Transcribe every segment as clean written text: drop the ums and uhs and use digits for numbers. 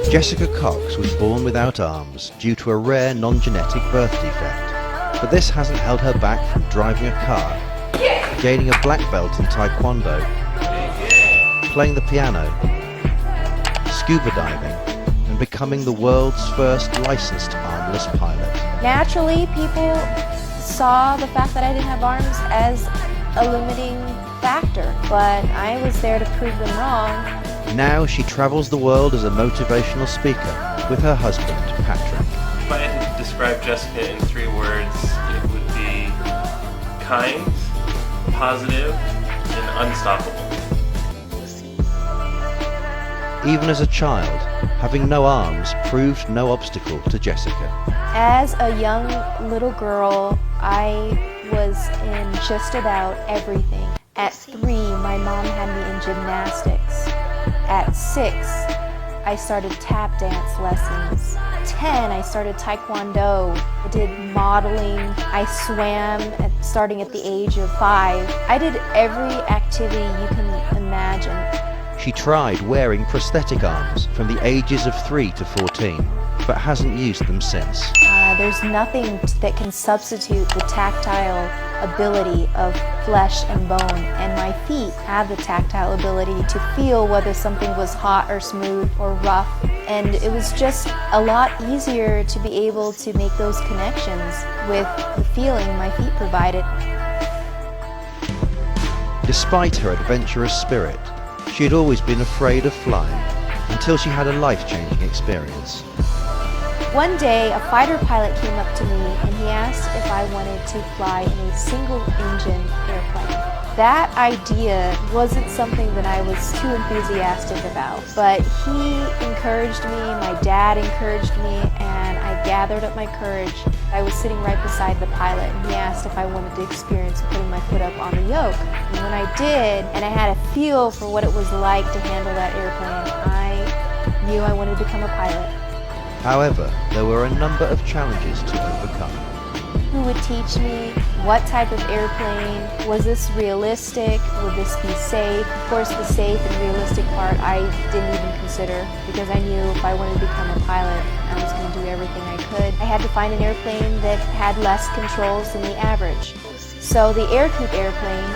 Jessica Cox was born without arms due to a rare non-genetic birth defect, but this hasn't held her back from driving a car, gaining a black belt in Taekwondo, playing the piano, scuba diving, and becoming the world's first licensed armless pilot. Naturally, people saw the fact that I didn't have arms as a limiting factor, but I was there to prove them wrong. Now she travels the world as a motivational speaker with her husband, Patrick. If I had to describe Jessica in 3 words, it would be kind, positive, and unstoppable. Even as a child, having no arms proved no obstacle to Jessica. As a young little girl, I was in just about everything. At 3, my mom had me in gymnastics. At 6, I started tap dance lessons. 10, I started Taekwondo. I did modeling. I swam starting at the age of 5. I did every activity you can imagine. She tried wearing prosthetic arms from the ages of 3 to 14, but hasn't used them since. There's nothing that can substitute the tactile ability of flesh and bone, and my feet have the tactile ability to feel whether something was hot or smooth or rough, and it was just a lot easier to be able to make those connections with the feeling my feet provided. Despite her adventurous spirit, she had always been afraid of flying until she had a life-changing experience. One day, a fighter pilot came up to me and he asked if I wanted to fly in a single-engine airplane. That idea wasn't something that I was too enthusiastic about, but he encouraged me, my dad encouraged me, and I gathered up my courage. I was sitting right beside the pilot and he asked if I wanted to experience putting my foot up on the yoke. And when I did, and I had a feel for what it was like to handle that airplane, I knew I wanted to become a pilot. However, there were a number of challenges to overcome. Who would teach me? What type of airplane? Was this realistic? Would this be safe? Of course, the safe and realistic part I didn't even consider, because I knew if I wanted to become a pilot, I was going to do everything I could. I had to find an airplane that had less controls than the average. So the Air Coupe airplane,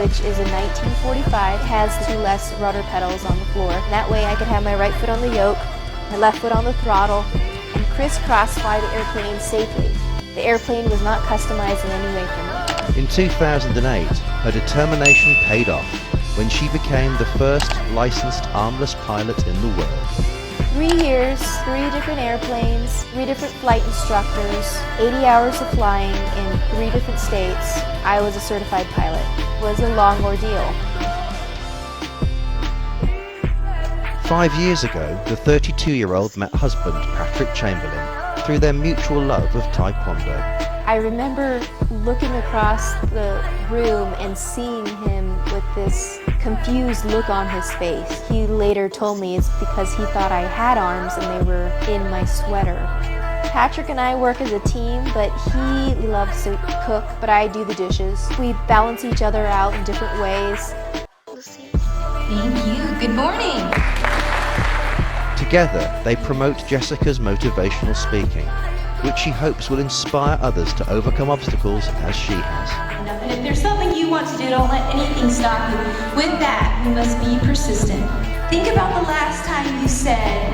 which is a 1945, has 2 less rudder pedals on the floor. That way I could have my right foot on the yoke, my left foot on the throttle, and crisscross fly the airplane safely. The airplane was not customized in any way for me. In 2008, her determination paid off when she became the first licensed armless pilot in the world. 3 years, 3 different airplanes, 3 different flight instructors, 80 hours of flying in 3 different states. I was a certified pilot. It was a long ordeal. 5 years ago, the 32-year-old met husband Patrick Chamberlain through their mutual love of Taekwondo. I remember looking across the room and seeing him with this confused look on his face. He later told me it's because he thought I had arms and they were in my sweater. Patrick and I work as a team, but he loves to cook, but I do the dishes. We balance each other out in different ways. Thank you. Good morning. Together, they promote Jessica's motivational speaking, which she hopes will inspire others to overcome obstacles as she has. And if there's something you want to do, don't let anything stop you. With that, you must be persistent. Think about the last time you said,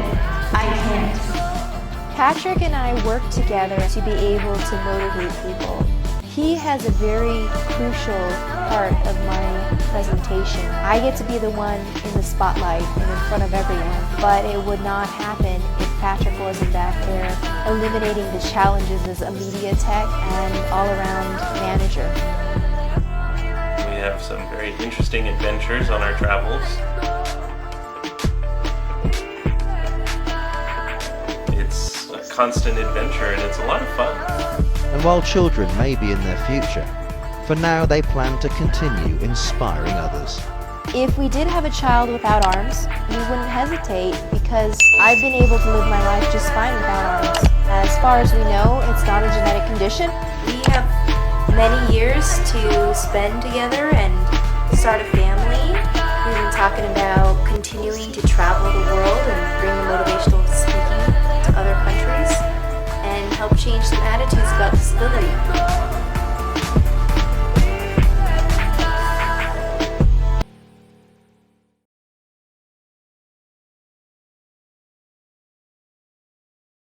I can't. Patrick and I work together to be able to motivate people. He has a very crucial part of my presentation. I get to be the one in the spotlight and in front of everyone, but it would not happen if Patrick wasn't back there eliminating the challenges as a media tech and all-around manager. We have some very interesting adventures on our travels. It's a constant adventure and it's a lot of fun. And while children may be in their future, for now they plan to continue inspiring others. If we did have a child without arms, we wouldn't hesitate because I've been able to live my life just fine without arms. As far as we know, it's not a genetic condition. We have many years to spend together and start a family. We've been talking about continuing to travel the world and bring the motivational some attitudes about disability.